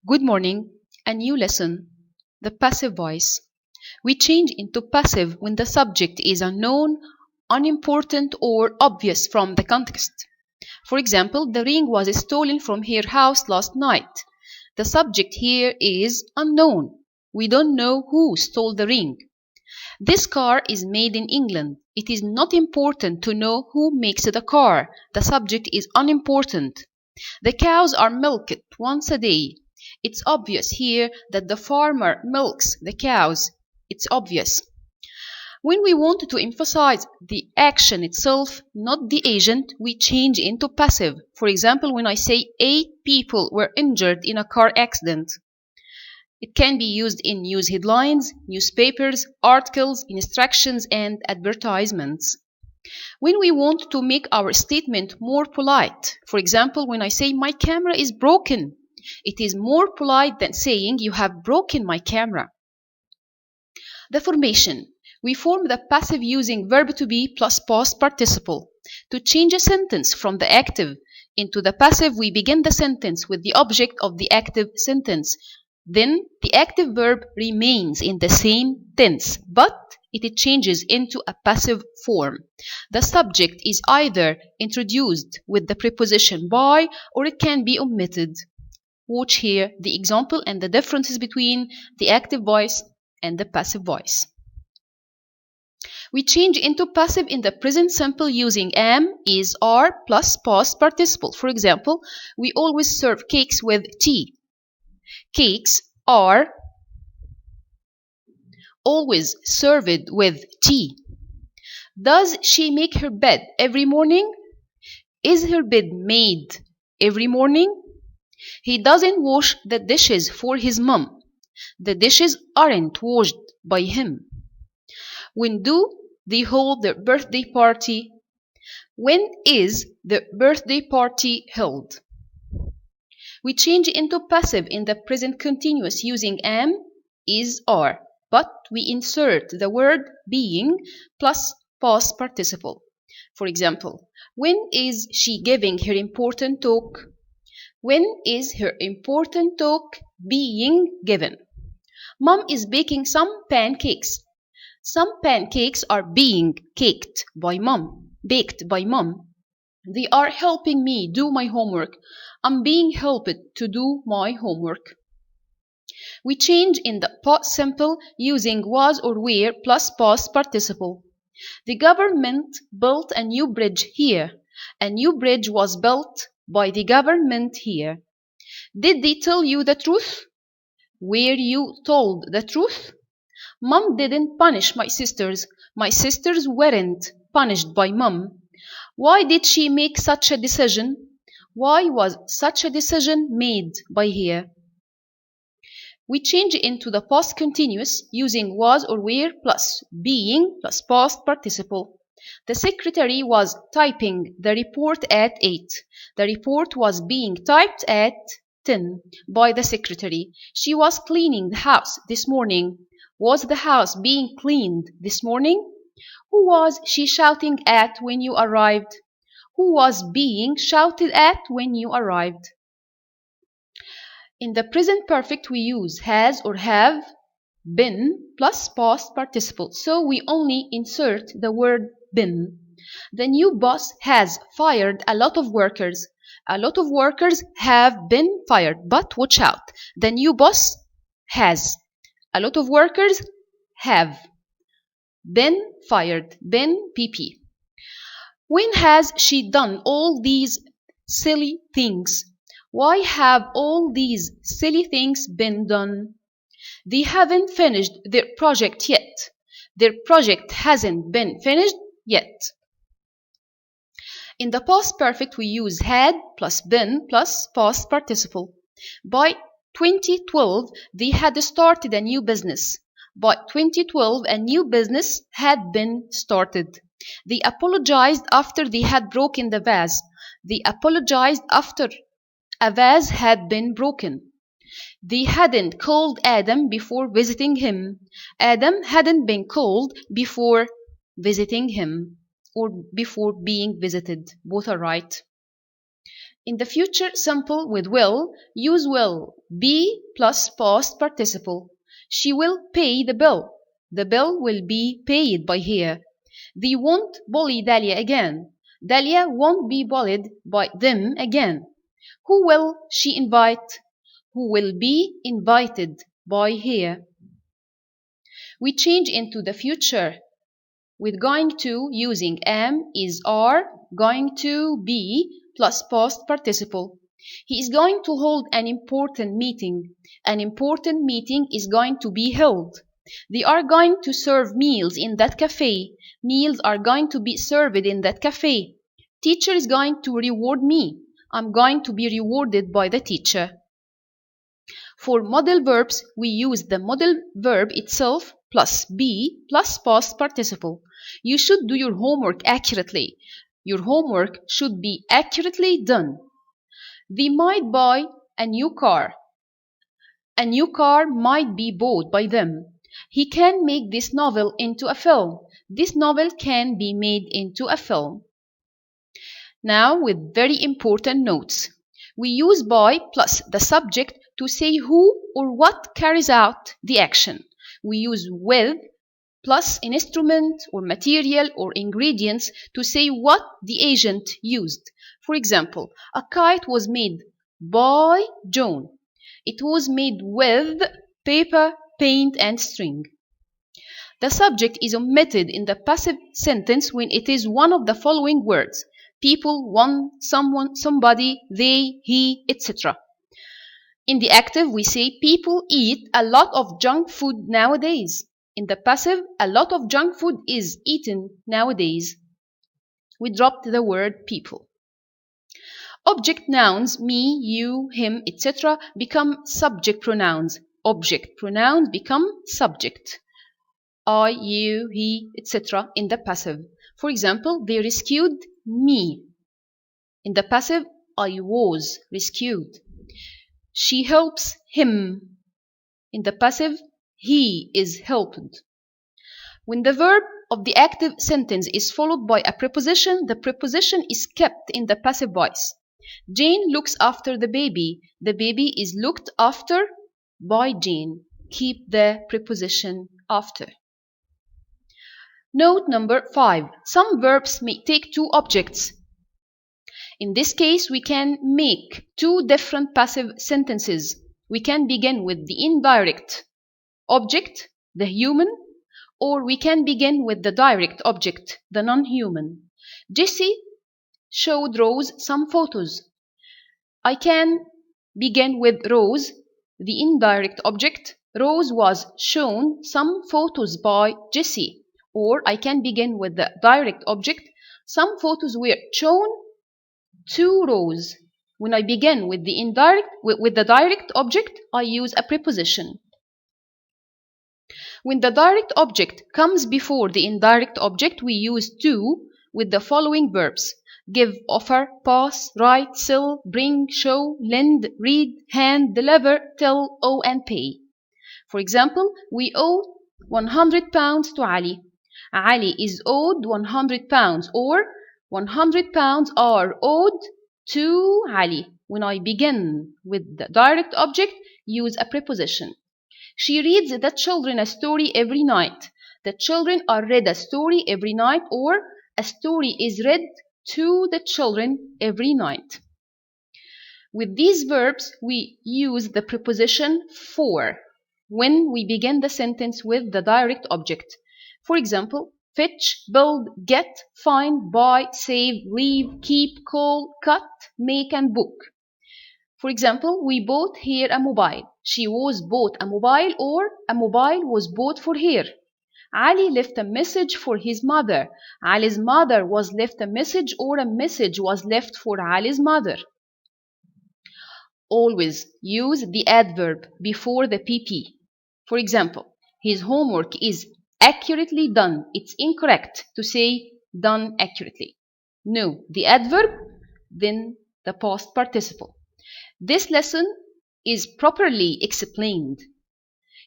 Good morning. A new lesson. The passive voice. We change into passive when the subject is unknown, unimportant, or obvious from the context. For example, the ring was stolen from her house last night. The subject here is unknown. We don't know who stole the ring. This car is made in England. It is not important to know who makes the car. The subject is unimportant. The cows are milked once a day. It's obvious here that the farmer milks the cows. It's obvious. When we want to emphasize the action itself, not the agent, we change into passive. For example, when I say 8 people were injured in a car accident. It can be used in news headlines, newspapers, articles, instructions, and advertisements. When we want to make our statement more polite, for example, when I say my camera is broken, it is more polite than saying you have broken my camera. The formation. We form the passive using verb to be plus past participle. To change a sentence from the active into the passive, we begin the sentence with the object of the active sentence. Then the active verb remains in the same tense, but it changes into a passive form. The subject is either introduced with the preposition by or it can be omitted. Watch here the example and the differences between the active voice and the passive voice. We change into passive in the present simple using am, is, are plus past participle. For example, we always serve cakes with tea. Cakes are always served with tea. Does she make her bed every morning? Is her bed made every morning? He doesn't wash the dishes for his mom. The dishes aren't washed by him. When do they hold their birthday party? When is the birthday party held? We change into passive in the present continuous using am, is, are, but we insert the word being plus past participle. For example, when is she giving her important talk? When is her important talk being given? Mom is baking some pancakes. Some pancakes are being baked by mom. They are helping me do my homework. I'm being helped to do my homework. We change in the past simple using was or were plus past participle. The government built a new bridge here. A new bridge was built by the government here. Did they tell you the truth? Were you told the truth? Mom didn't punish my sisters. My sisters weren't punished by mom. Why did she make such a decision? Why was such a decision made by her? We change into the past continuous using was or were plus being plus past participle. The secretary was typing the report at 8. The report was being typed at 10 by the secretary. She was cleaning the house this morning. Was the house being cleaned this morning? Who was she shouting at when you arrived? Who was being shouted at when you arrived? In the present perfect, we use has or have been plus past participle. So we only insert the word been. The new boss has fired a lot of workers. A lot of workers have been fired. But watch out. The new boss has. A lot of workers have been fired. Been PP. When has she done all these silly things? Why have all these silly things been done? They haven't finished their project yet. Their project hasn't been finished yet. In the past perfect, we use had plus been plus past participle. By 2012, they had started a new business. By 2012, a new business had been started. They apologized after they had broken the vase. They apologized after a vase had been broken. They hadn't called Adam before visiting him. Adam hadn't been called before visiting him or before being visited. Both are right. In the future simple with will, use will be plus past participle. She will pay the bill. The bill will be paid by her. They won't bully Dahlia again. Dahlia won't be bullied by them again. Who will she invite? Who will be invited by her? We change into the future with going to using am, is, are, going to be plus past participle. He is going to hold an important meeting. An important meeting is going to be held. They are going to serve meals in that cafe. Meals are going to be served in that cafe. Teacher is going to reward me. I'm going to be rewarded by the teacher. For modal verbs, we use the modal verb itself plus be plus past participle. You should do your homework accurately. Your homework should be accurately done. They might buy a new car. A new car might be bought by them. He can make this novel into a film. This novel can be made into a film. Now with very important notes. We use by plus the subject to say who or what carries out the action. We use with plus an instrument or material or ingredients to say what the agent used. For example, a kite was made by John. It was made with paper, paint, and string. The subject is omitted in the passive sentence when it is one of the following words: people, one, someone, somebody, they, he, etc. In the active, we say people eat a lot of junk food nowadays. In the passive, a lot of junk food is eaten nowadays. We dropped the word people. Object nouns, me, you, him, etc. become subject pronouns. Object pronouns become subject. I, you, he, etc. in the passive. For example, they rescued me. In the passive, I was rescued. She helps him. In the passive, he is helped. When the verb of the active sentence is followed by a preposition, the preposition is kept in the passive voice. Jane looks after the baby. The baby is looked after by Jane. Keep the preposition after. Note number 5. Some verbs may take two objects. In this case, we can make two different passive sentences. We can begin with the indirect object, the human, or we can begin with the direct object, the non-human. Jessie showed Rose some photos. I can begin with Rose, the indirect object. Rose was shown some photos by Jessie. Or I can begin with the direct object. Some photos were shown to Rose. When I begin with the direct object, I use a preposition. When the direct object comes before the indirect object, we use to with the following verbs: give, offer, pass, write, sell, bring, show, lend, read, hand, deliver, tell, owe, and pay. For example, we owe £100 to Ali. Ali is owed £100, or £100 are owed to Ali. When I begin with the direct object, use a preposition. She reads the children a story every night. The children are read a story every night, or a story is read to the children every night. With these verbs, we use the preposition for when we begin the sentence with the direct object. For example, fetch, build, get, find, buy, save, leave, keep, call, cut, make, and book. For example, we bought her a mobile. She was bought a mobile, or a mobile was bought for her. Ali left a message for his mother. Ali's mother was left a message, or a message was left for Ali's mother. Always use the adverb before the PP. For example, his homework is accurately done. It's incorrect to say done accurately. No, the adverb, then the past participle. This lesson is properly explained.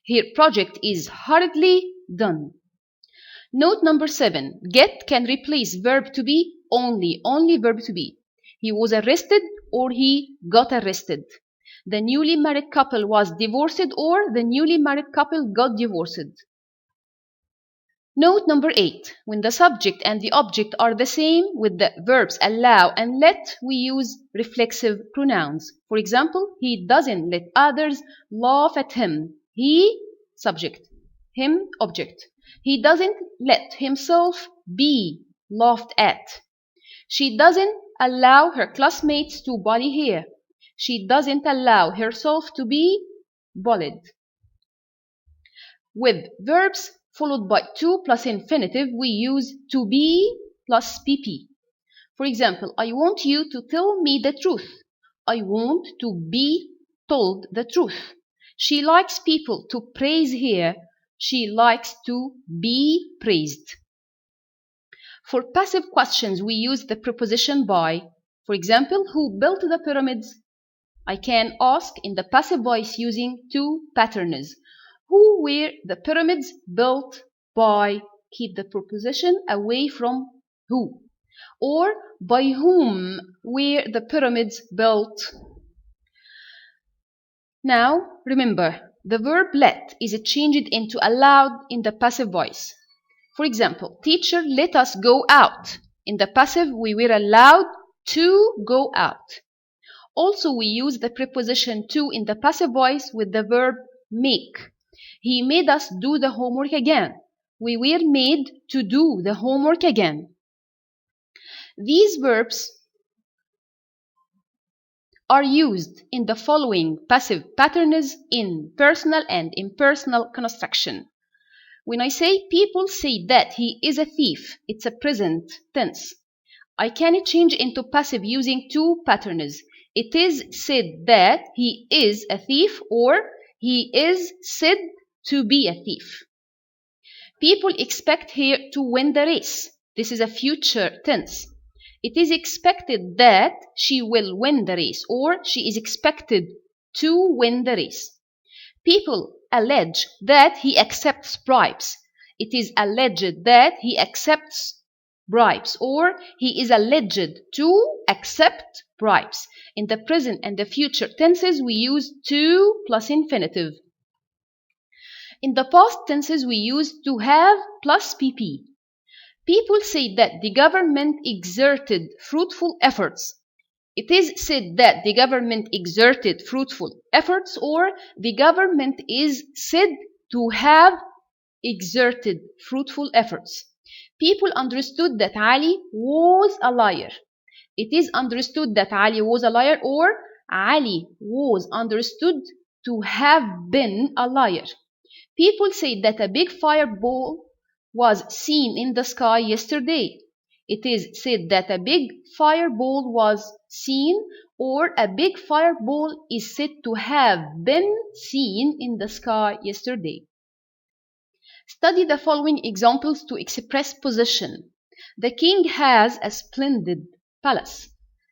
Her project is hurriedly done. Note number 7. Get can replace verb to be only verb to be. He was arrested or he got arrested. The newly married couple was divorced or the newly married couple got divorced. Note number 8. When the subject and the object are the same with the verbs allow and let, we use reflexive pronouns. For example, he doesn't let others laugh at him. He, subject. Him, object. He doesn't let himself be laughed at. She doesn't allow her classmates to bully her. She doesn't allow herself to be bullied. With verbs followed by to plus infinitive, we use to be plus pp. For example, I want you to tell me the truth. I want to be told the truth. She likes people to praise her. She likes to be praised. For passive questions, we use the preposition by. For example, who built the pyramids? I can ask in the passive voice using two patterns. Who were the pyramids built by? Keep the preposition away from who. Or by whom were the pyramids built? Now, remember, the verb let is changed into allowed in the passive voice. For example, teacher let us go out. In the passive, we were allowed to go out. Also, we use the preposition to in the passive voice with the verb make. He made us do the homework again. We were made to do the homework again. These verbs are used in the following passive patterns in personal and impersonal construction. When I say people say that he is a thief, it's a present tense. I can change into passive using two patterns. It is said that he is a thief or he is said to be a thief. People expect her to win the race. This is a future tense. It is expected that she will win the race or she is expected to win the race. People allege that he accepts bribes. It is alleged that he accepts bribes or he is alleged to accept bribes. In the present and the future tenses, we use to plus infinitive. In the past tenses, we use to have plus pp. People say that the government exerted fruitful efforts. It is said that the government exerted fruitful efforts or the government is said to have exerted fruitful efforts. People understood that Ali was a liar. It is understood that Ali was a liar or Ali was understood to have been a liar. People say that a big fireball was seen in the sky yesterday. It is said that a big fireball was seen or a big fireball is said to have been seen in the sky yesterday. Study the following examples to express position. The king has a splendid palace.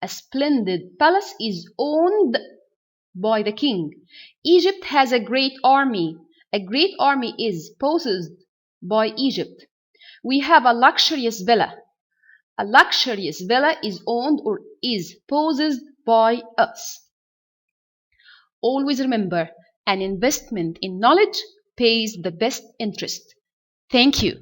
A splendid palace is owned by the king. Egypt has a great army. A great army is possessed by Egypt. We have a luxurious villa. A luxurious villa is owned or is possessed by us. Always remember, an investment in knowledge pays the best interest. Thank you.